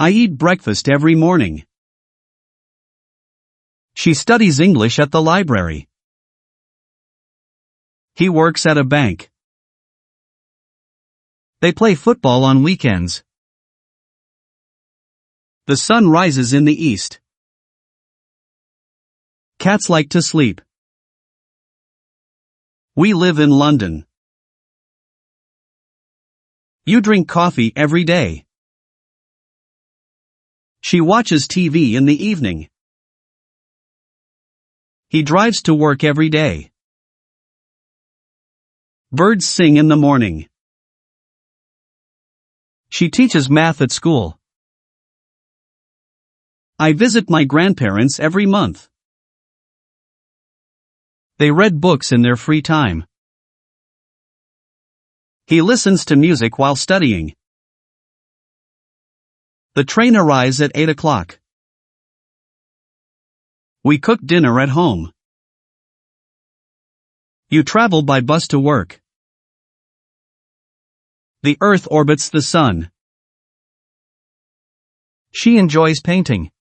I eat breakfast every morning. She studies English at the library. He works at a bank. They play football on weekends. The sun rises in the east. Cats like to sleep. We live in London. You drink coffee every day. She watches TV in the evening. He drives to work every day. Birds sing in the morning. She teaches math at school. I visit my grandparents every month. They read books in their free time. He listens to music while studying. The train arrives at 8 o'clock. We cook dinner at home. You travel by bus to work. The Earth orbits the Sun. She enjoys painting.